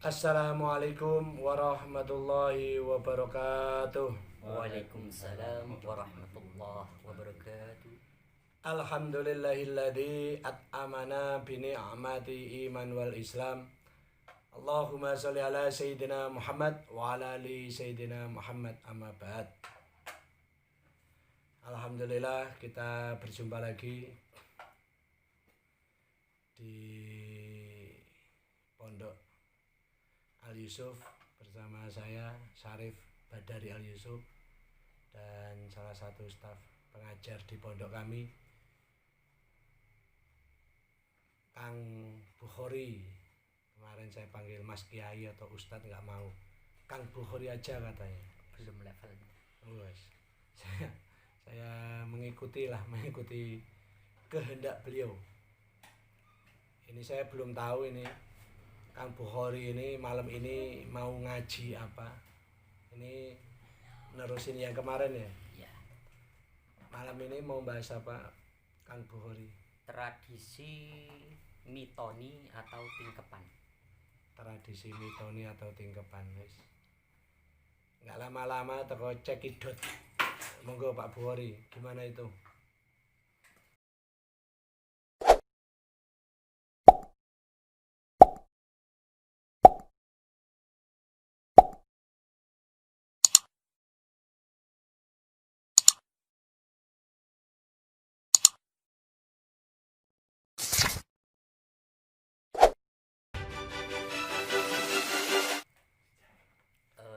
Assalamualaikum warahmatullahi wabarakatuh. Waalaikumsalam warahmatullahi wabarakatuh. Alhamdulillahilladzi at'amana bi ni'mati iman wal islam. Allahumma sholli ala sayyidina Muhammad wa ala ali sayyidina Muhammad, amma ba'd. Alhamdulillah kita berjumpa lagi di Pondok Al Yusuf bersama saya Syarif Badari Al Yusuf dan salah satu staf pengajar di pondok kami, Kang Bukhori. Kemarin saya panggil Mas Kiai atau Ustadz, nggak mau, Kang Bukhori aja katanya. Belum levelnya. Wes, saya mengikuti kehendak beliau. Ini saya belum tahu ini Kang Bukhori ini malam ini mau ngaji apa. Ini nerusin yang kemarin ya. Ya, Malam ini mau bahas apa Kang Bukhori? tradisi mitoni atau tingkepan. Tradisi mitoni atau tingkepan, wis. Nggak lama-lama teko cekidot. Monggo Pak Bukhori, gimana itu?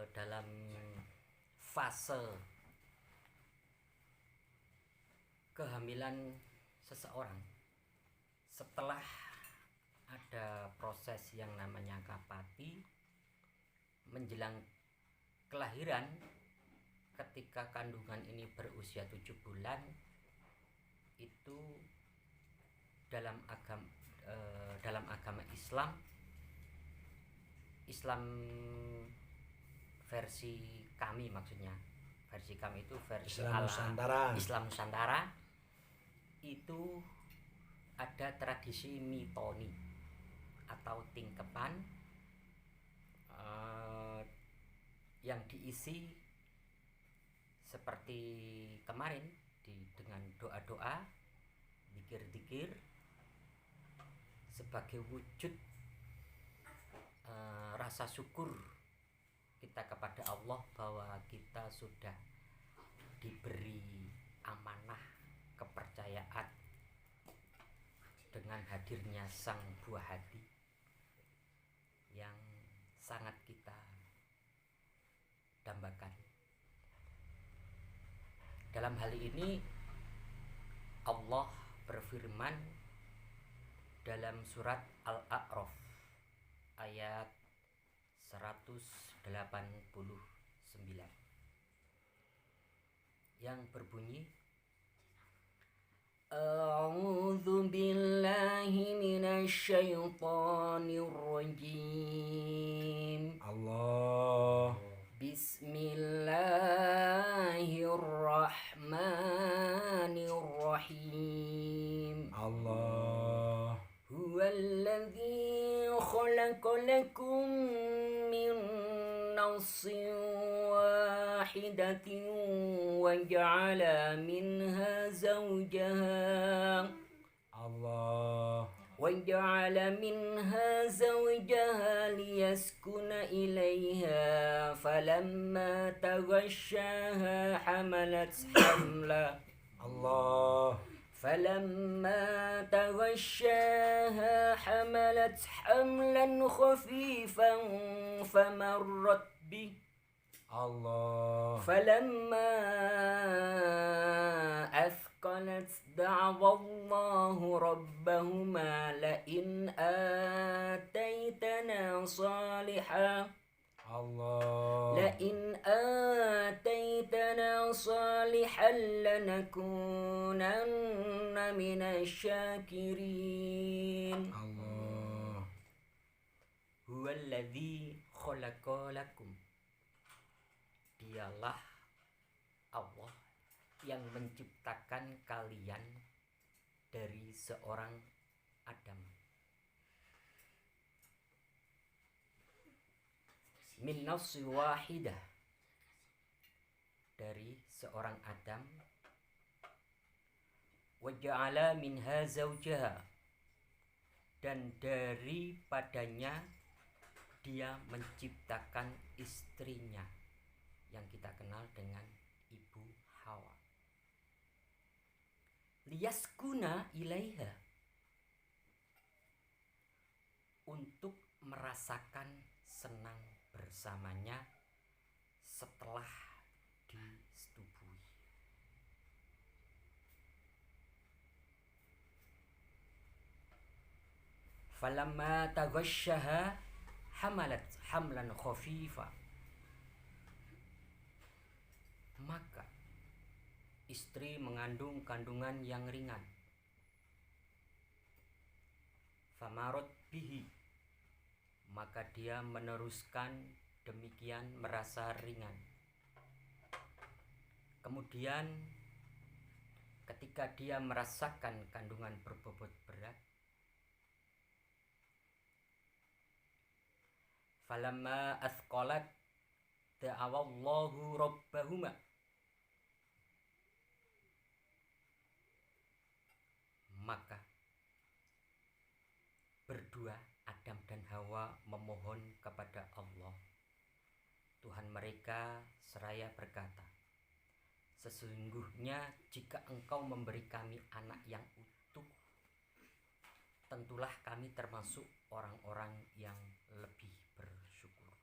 Dalam fase kehamilan seseorang, setelah ada proses yang namanya kapati menjelang kelahiran, ketika kandungan ini berusia 7 bulan, itu dalam agama Islam versi kami, maksudnya versi kami itu versi Islam Nusantara. Islam Nusantara, itu ada tradisi mitoni atau tingkepan yang diisi seperti kemarin dengan doa-doa, zikir-zikir sebagai wujud rasa syukur kita kepada Allah bahwa kita sudah diberi amanah kepercayaan dengan hadirnya sang buah hati yang sangat kita dambakan. Dalam hal ini Allah berfirman dalam surat Al-A'raf ayat 189 yang berbunyi, A'udzu billahi minasyaitonir rajim. Allah. Bismillahirrahmanirrahim. Allah. Huwallazi khalaqa lakum min nafsin wahidatin wa ja'ala minha zawjaha Allah. وجعل منها زوجها ليسكن إليها فلما تغشاها حملت حملا Allah. فلما تغشاها حملت حملا خفيفا فمرت به Allah. فلما أثقلت دعوا الله ربهما لئن آتيتنا صالحا Allah. لنكونن من الشاكرين. Allah. Huwallazi khalaqa lakum. Dialah Allah yang menciptakan kalian dari seorang Adam. min nafsi wahidah, dari seorang Adam, wa ja'ala minha zawjaha, dan daripadanya dia menciptakan istrinya yang kita kenal dengan Ibu Hawa. Liyaskuna ilaiha, untuk merasakan senang bersamanya setelah disetubui. Falamma taghasyaha hamalat hamlan khafifa, maka istri mengandung kandungan yang ringan. Famarot bihi, maka dia meneruskan demikian merasa ringan. Kemudian ketika dia merasakan kandungan berbobot berat, falamma athqalat da'awallahu rabbahuma, maka berdua Adam dan Hawa memohon kepada Allah Tuhan mereka seraya berkata, sesungguhnya jika engkau memberi kami anak yang utuh, tentulah kami termasuk orang-orang yang lebih bersyukur.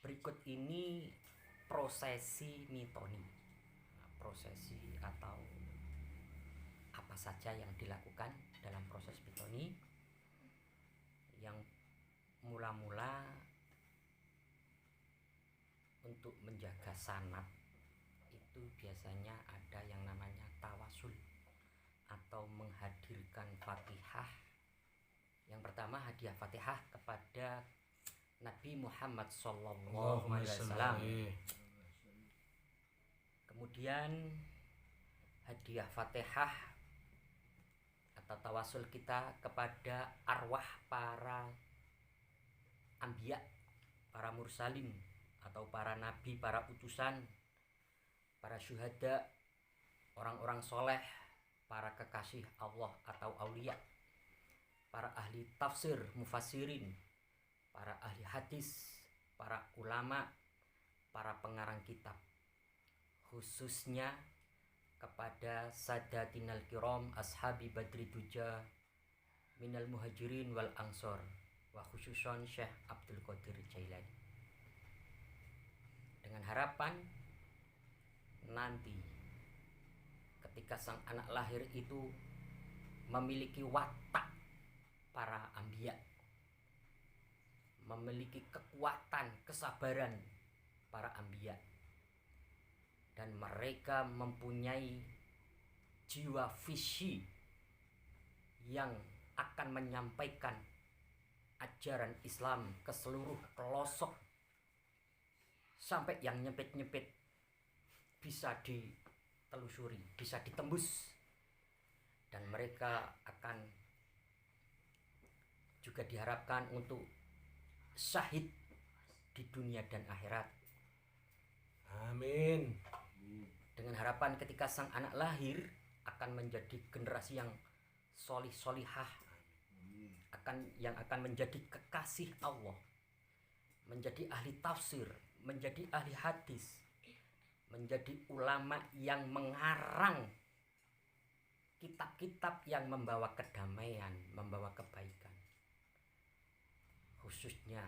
Berikut ini prosesi mitoni. Prosesi atau apa saja yang dilakukan dalam proses mitoni. Yang mula-mula untuk menjaga sanad itu biasanya ada yang namanya tawasul atau menghadirkan Fatihah. Yang pertama hadiah Fatihah kepada Nabi Muhammad SAW. Kemudian hadiah Fatihah atau tawasul kita kepada arwah para anbiya, para mursalin atau para nabi, para utusan, para syuhada, orang-orang soleh, para kekasih Allah atau aulia, para ahli tafsir, mufassirin, para ahli hadis, para ulama, para pengarang kitab, khususnya kepada sadatinal kiram ashabi badri duja minal muhajirin wal ansor wa khususon Syekh Abdul Qadir Jailani, dengan harapan nanti ketika sang anak lahir itu memiliki watak para anbiya, memiliki kekuatan, kesabaran para anbiya, dan mereka mempunyai jiwa visi yang akan menyampaikan ajaran Islam ke seluruh pelosok sampai yang nyempit-nyempit bisa ditelusuri, bisa ditembus, dan mereka akan juga diharapkan untuk syahid di dunia dan akhirat. Amin. Dengan harapan ketika sang anak lahir akan menjadi generasi yang solih-solihah, yang akan menjadi kekasih Allah, menjadi ahli tafsir, menjadi ahli hadis, menjadi ulama yang mengarang kitab-kitab yang membawa kedamaian, membawa kebaikan, khususnya.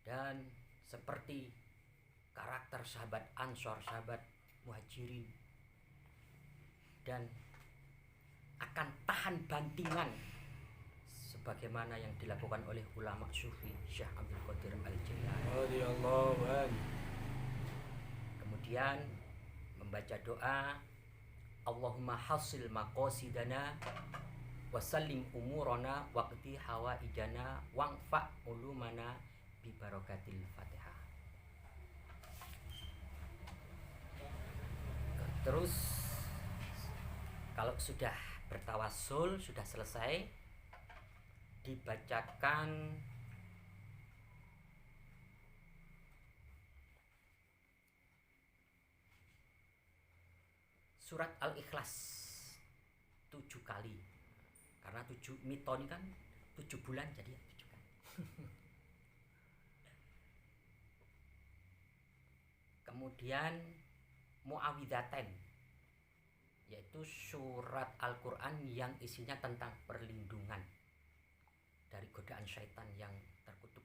Dan seperti karakter sahabat Ansor, sahabat Muhajirin, dan akan tahan bantingan sebagaimana yang dilakukan oleh ulama sufi Syekh Abdul Qadir Al-Jailani. Kemudian membaca doa, Allahumma hasil maqasidana wasallim umurana waqti hawaijana wangfa ulumana bi barakatil Fatihah. Terus kalau sudah bertawasul, sudah selesai, dibacakan surat Al-Ikhlas 7 kali. Karena 7 mito ini kan 7 bulan, jadi ya 7 kali. Kemudian Muawwidzatain, yaitu surat Al-Quran yang isinya tentang perlindungan dari godaan syaitan yang terkutuk,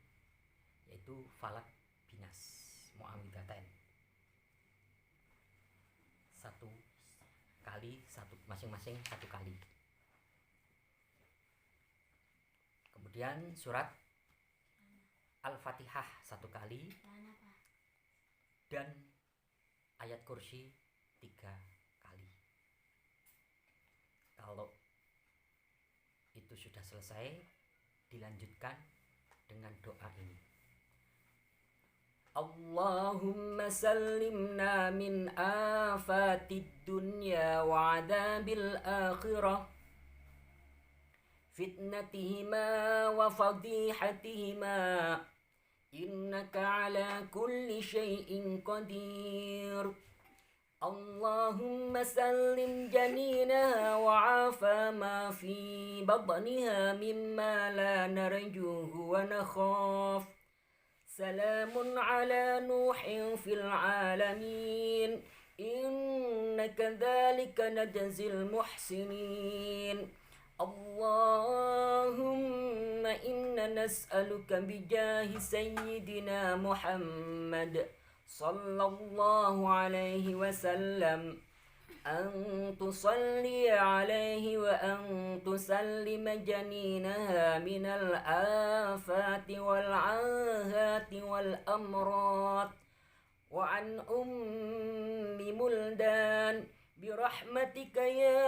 yaitu Falak, Binas, Muawwidzatain. 1 kali, masing-masing 1 kali. Kemudian surat Al-Fatihah 1 kali, dan ayat kursi 3 kali. Kalau itu sudah selesai, dilanjutkan dengan doa ini. Allahumma sallimna min afatid dunya wa adabil akhirah, fitnatihima wa fadihatihima, innaka ala kulli syai'in qadir. Allahumma sallim janinaha wa afa ma fi batniha mimma la narjuhu wa nakhaf. Salamun ala Nuhin fil alamin, innaka dzalika najzil muhsinin. Allahumma inna nas'aluka bijahi sayyidina Muhammad sallallahu alaihi wasallam an tusalli alaihi wa an tusallima janinaha minal afati wal ahati wal amrat wa an ummi muldan birahmatika ya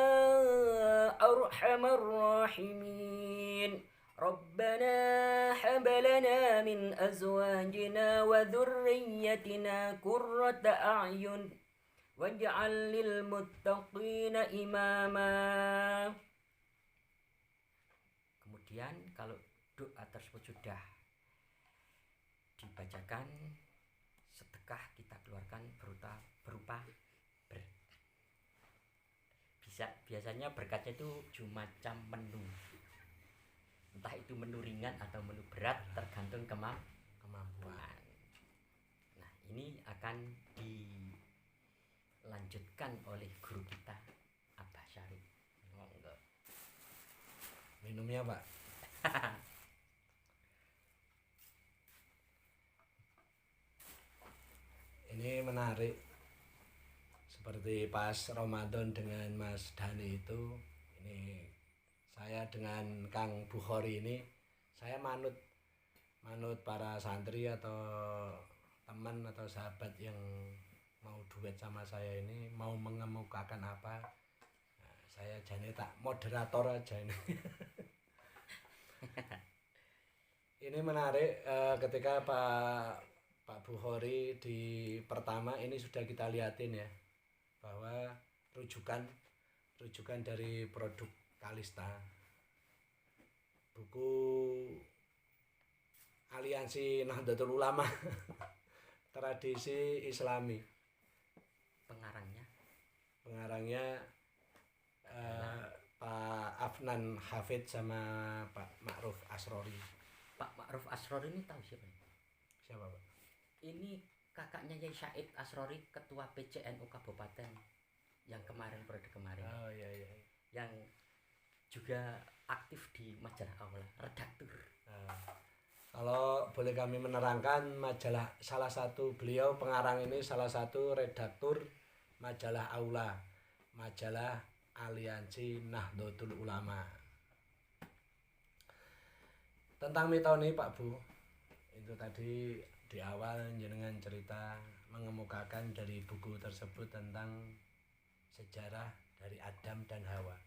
arhamar rahimin. Rabbana hab lana min azwajina wa dhurriyyatina qurrata a'yun waj'al lil muttaqina imama. Kemudian kalau doa tersebut sudah dibacakan, sedekah kita keluarkan berupa biasanya berkatnya itu macam menu, entah itu menu ringan atau menu berat, tergantung kemampuan. Nah, ini akan dilanjutkan oleh guru kita Abah Syarif. Monggo. Minumnya, Pak. Ini menarik. Seperti pas Ramadan dengan Mas Dhani itu, ini saya dengan Kang Bukhari ini, saya manut para santri atau teman atau sahabat yang mau duet sama saya ini, mau mengemukakan apa, nah, saya jadi tak moderator aja ini. Ini menarik ketika Pak Bukhari di pertama ini sudah kita lihatin ya, bahwa rujukan dari produk Kalista, buku Aliansi Nahdlatul Ulama tradisi Islami. Pengarangnya Pak Afnan Hafid sama Pak Ma'ruf Asrori. Pak Ma'ruf Asrori ini tahu siapa? Siapa, Pak? Ini kakaknya Yai Said Asrori, ketua PCNU Kabupaten yang periode kemarin. Oh iya. Yang juga aktif di majalah Aula, redaktur. Kalau boleh kami menerangkan, salah satu beliau pengarang ini salah satu redaktur majalah Aula, majalah Aliansi Nahdlatul Ulama. Tentang mitoni Pak Bu, itu tadi di awal jenengan cerita mengemukakan dari buku tersebut tentang sejarah dari Adam dan Hawa.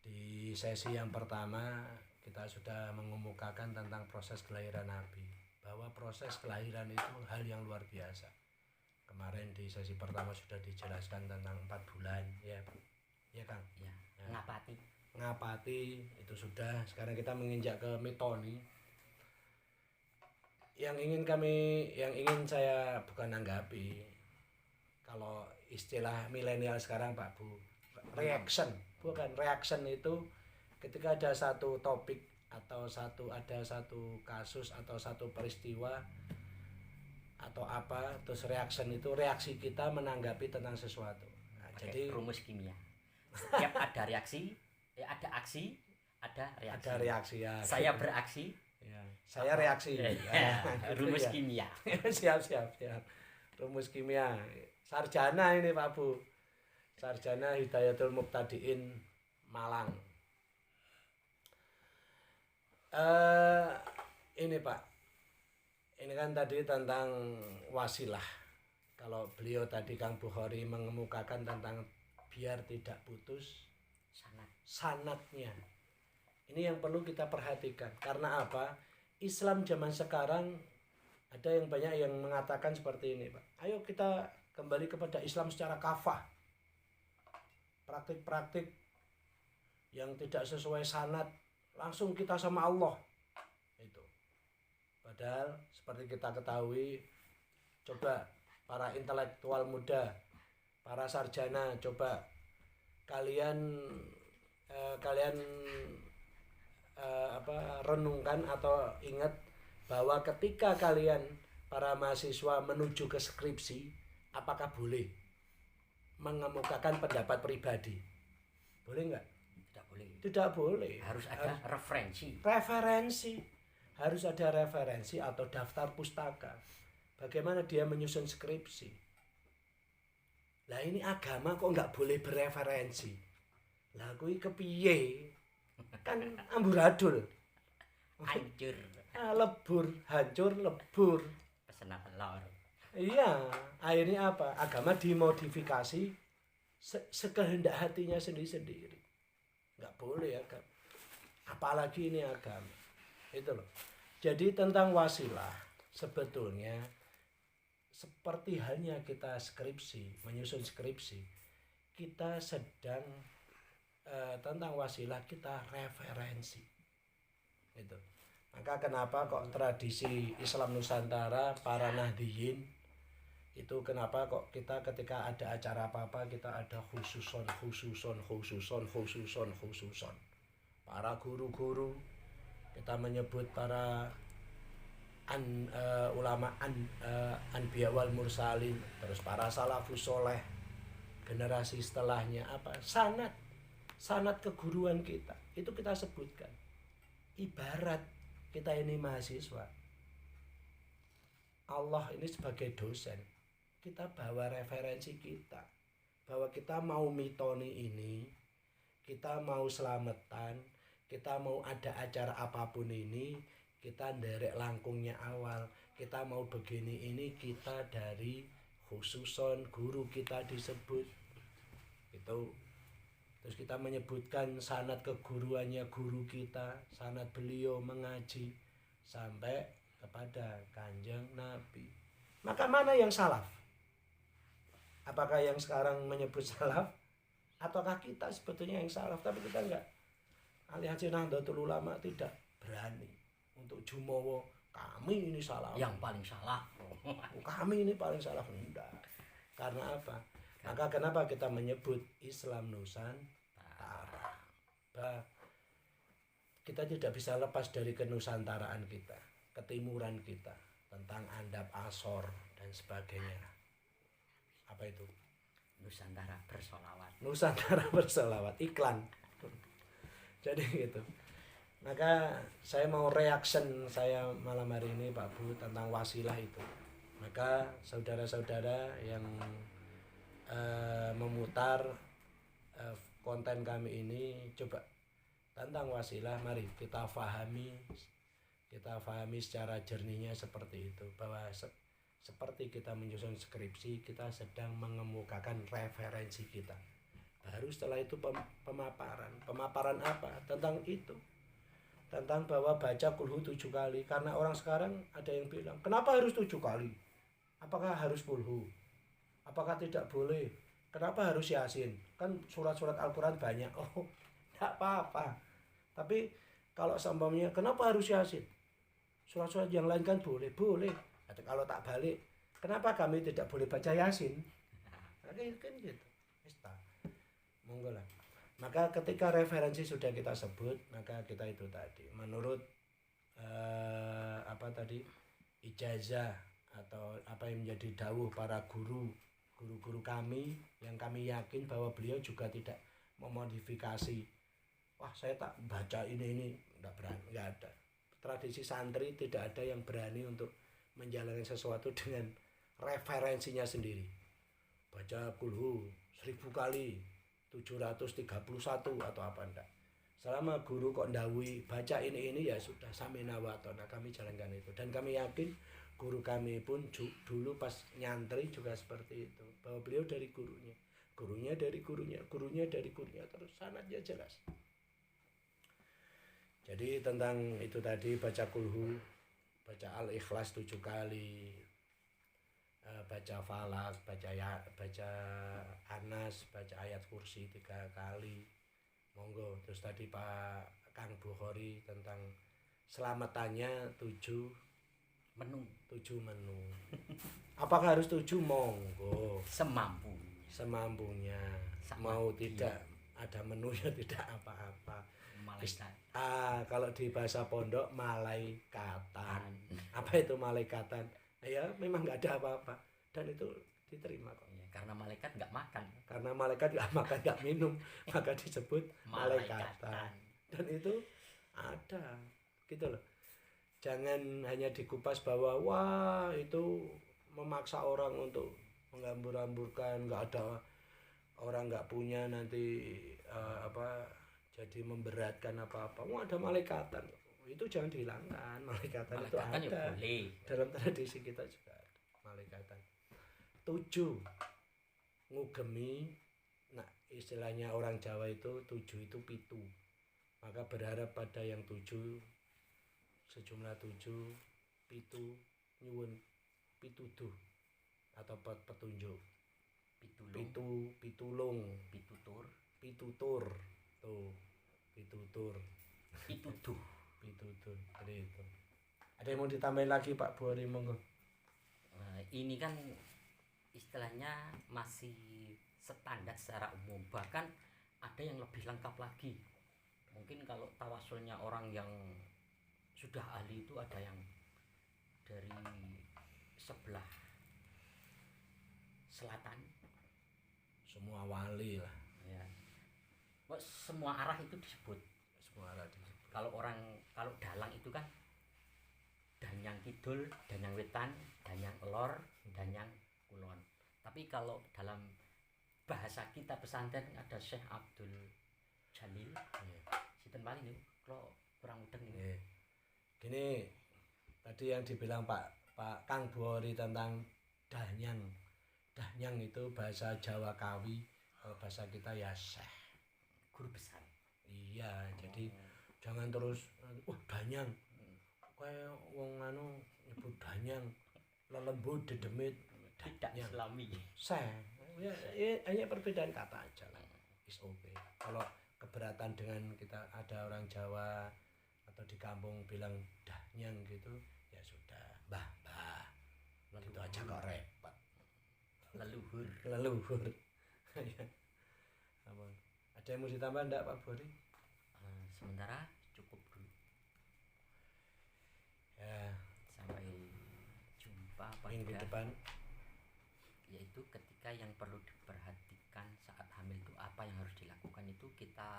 Di sesi yang pertama kita sudah mengemukakan tentang proses kelahiran Nabi, bahwa proses kelahiran itu hal yang luar biasa. Kemarin di sesi pertama sudah dijelaskan tentang 4 bulan, ya, ya Kang. Ya, ngapati. ngapati itu sudah. Sekarang kita menginjak ke mitoni. Yang ingin saya bukan anggapi, kalau istilah milenial sekarang Pak Bu, reaction, bukan reaction itu ketika ada satu topik atau ada satu kasus atau satu peristiwa atau apa, terus reaction itu reaksi kita menanggapi tentang sesuatu. Nah, Jadi rumus kimia. Setiap ada reaksi, ada aksi, ada reaksi. Ada reaksi ya. Saya beraksi, ya. Saya reaksi. Ya, gitu rumus ya. kimia. siap. Rumus kimia. Sarjana ini Pak Bu. Sarjana Hidayatul Muqtadiin Malang. Ini Pak. Ini kan tadi tentang wasilah. Kalau beliau tadi Kang Bukhari mengemukakan tentang biar tidak putus sanatnya. Ini yang perlu kita perhatikan. Karena apa? Islam zaman sekarang ada yang banyak yang mengatakan seperti ini, Pak. Ayo kita kembali kepada Islam secara kafah. Praktik-praktik yang tidak sesuai sanad, langsung kita sama Allah. Itu. Padahal seperti kita ketahui, coba para intelektual muda, para sarjana, coba kalian renungkan atau ingat bahwa ketika kalian para mahasiswa menuju ke skripsi, apakah boleh mengemukakan pendapat pribadi? Boleh nggak? Tidak boleh. Tidak boleh. Harus ada referensi. Harus ada referensi atau daftar pustaka. Bagaimana dia menyusun skripsi? Lah ini agama kok nggak boleh bereferensi? Lah kuwi kepiye? Kan amburadul. Hancur. Lebur, hancur, lebur. Pesena telur. Iya, akhirnya apa? Agama dimodifikasi sekehendak hatinya sendiri-sendiri. Nggak boleh agama. Apalagi ini agama. Itu loh. Jadi tentang wasilah, sebetulnya seperti halnya kita skripsi, menyusun skripsi, kita sedang tentang wasilah kita referensi. Itu. Maka kenapa kok tradisi Islam Nusantara, para nahdiyin, itu kenapa kok kita ketika ada acara apa-apa kita ada khususon. Para guru-guru, kita menyebut para ulama anbiya wal mursalin, terus para salafus soleh, generasi setelahnya apa? Sanad keguruan kita. Itu kita sebutkan. Ibarat kita ini mahasiswa, Allah ini sebagai dosen, kita bawa referensi kita, bahwa kita mau mitoni ini, kita mau selamatan, kita mau ada acara apapun ini, kita nderek langkungnya awal, kita mau begini ini, kita dari khususon guru kita disebut itu. Terus kita menyebutkan sanad keguruannya guru kita, sanad beliau mengaji sampai kepada Kanjeng Nabi. Maka mana yang salaf? Apakah yang sekarang menyebut salaf? Ataukah kita sebetulnya yang salaf? Tapi kita enggak. Ahli Haji Nahdlatul Ulama tidak berani untuk jumowo, kami ini salaf. Yang paling salah. Kami ini paling salaf. Enggak. Karena apa? Maka kenapa kita menyebut Islam Nusantara? Kita tidak bisa lepas dari kenusantaraan kita, ketimuran kita, tentang andap asor dan sebagainya. Apa itu? Nusantara bersolawat. Nusantara bersolawat, iklan. Jadi gitu. Maka saya mau reaction saya malam hari ini Pak Bu tentang wasilah itu. Maka saudara-saudara yang memutar konten kami ini, coba tentang wasilah, mari kita fahami secara jernihnya seperti itu, bahwa seperti kita menyusun skripsi, kita sedang mengemukakan referensi kita. Baru setelah itu pemaparan apa tentang itu, tentang bahwa baca kulhu 7 kali. Karena orang sekarang ada yang bilang, kenapa harus 7 kali? Apakah harus kulhu? Apakah tidak boleh? Kenapa harus Yasin? Kan surat-surat Al-Quran banyak. Oh, Nggak apa-apa. Tapi kalau seumpamanya kenapa harus Yasin? Surat-surat yang lain kan boleh. Atau kalau tak balik, kenapa kami tidak boleh baca Yasin? Nah, kan gitu. Monggo lah. Maka ketika referensi sudah kita sebut, maka kita itu tadi menurut apa tadi ijazah atau apa yang menjadi dawuh para guru kami yang kami yakin bahwa beliau juga tidak memodifikasi. Wah, saya tak baca ini enggak berani, enggak ada. Tradisi santri tidak ada yang berani untuk menjalankan sesuatu dengan referensinya sendiri. Baca kulhu 1000 kali 731 atau apa enggak. Selama guru kok ndawuhi baca ini ya sudah samina wa ta'na, kami jalankan itu. Dan kami yakin guru kami pun dulu pas nyantri juga seperti itu. Bahwa beliau dari gurunya dari gurunya terus sanadnya jelas. Jadi tentang itu tadi baca kulhu, baca al-ikhlas 7 kali, baca falak, baca anas, baca ayat kursi 3 kali. Monggo. Terus tadi Pak Kang Bukhari tentang selamatannya 7 menu. Apakah harus 7? Monggo. Semampunya. Mau tidak ada menunya tidak apa-apa. Malaikat. Kalau di bahasa pondok malaikatan. Apa itu malaikatan? Ya memang nggak ada apa-apa dan itu diterima kok. Ya, karena malaikat nggak makan. Karena malaikat nggak makan nggak minum maka disebut malaikatan. Dan itu ada gitu loh. Jangan hanya dikupas bahwa wah itu memaksa orang untuk menghambur-hamburkan, nggak ada orang nggak punya nanti jadi memberatkan apa-apa. Wah, ada malaikatan. Itu jangan dihilangkan. Malaikatan itu ada. Ya boleh. Dalam tradisi kita juga ada malaikatan. 7 ngugemi. Nah, istilahnya orang Jawa itu 7 itu pitu. Maka berharap pada yang 7, sejumlah 7, pitu nyuwun pituduh atau petunjuk. Pitulung, pitutur. Tuh, pitutur. Jadi itu. Ada yang mau ditambahin lagi Pak Bukhari, monggo. Ini kan istilahnya masih standar secara umum, bahkan ada yang lebih lengkap lagi. Mungkin kalau tawasulnya orang yang sudah ahli itu ada yang dari sebelah selatan, semua wali lah ya. Semua arah itu disebut. Kalau dalang itu kan danyang kidul, danyang wetan, danyang lor, danyang kulon. Tapi kalau dalam bahasa kita pesantren ada Syekh Abdul Jalil. Sinten paling niku kalau kurang mudeng niku. Gini, tadi yang dibilang Pak Kang Bukhari tentang danyang. Danyang itu bahasa Jawa Kawi, kalau bahasa kita ya Syekh, guru besar. Iya, jadi jangan terus danyang. Kayak wong nyebut danyang, lelembut, dedemit, tidak Islami. Syekh. Ya, hanya perbedaan kata aja lah. Is okay. Kalau keberatan dengan kita ada orang Jawa atau di kampung bilang danyang gitu, ya sudah, mbah. Gitu aja kok repot. Leluhur. Ya. Ada yang mau ditambah enggak Pak Bukhari? Sementara cukup dulu. Ya. Sampai jumpa minggu depan. Yaitu ketika yang perlu diperhatikan saat hamil itu apa yang harus dilakukan, itu kita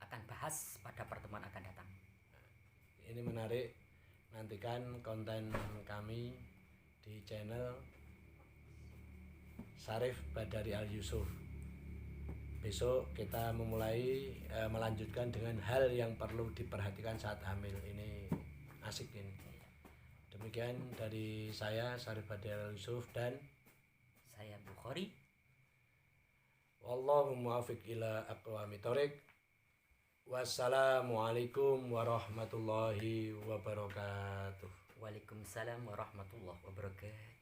akan bahas pada pertemuan akan datang. Ini menarik. Nantikan konten kami di channel Syarif Badari Al Yusuf. Besok kita melanjutkan dengan hal yang perlu diperhatikan saat hamil. Ini asik ini. Demikian dari saya Syarif Badari Al Yusuf dan saya Bukhari. Wallahu muwaffiq ila aqwamit thoriq. Wassalamualaikum warahmatullahi wabarakatuh. Waalaikumsalam warahmatullahi wabarakatuh.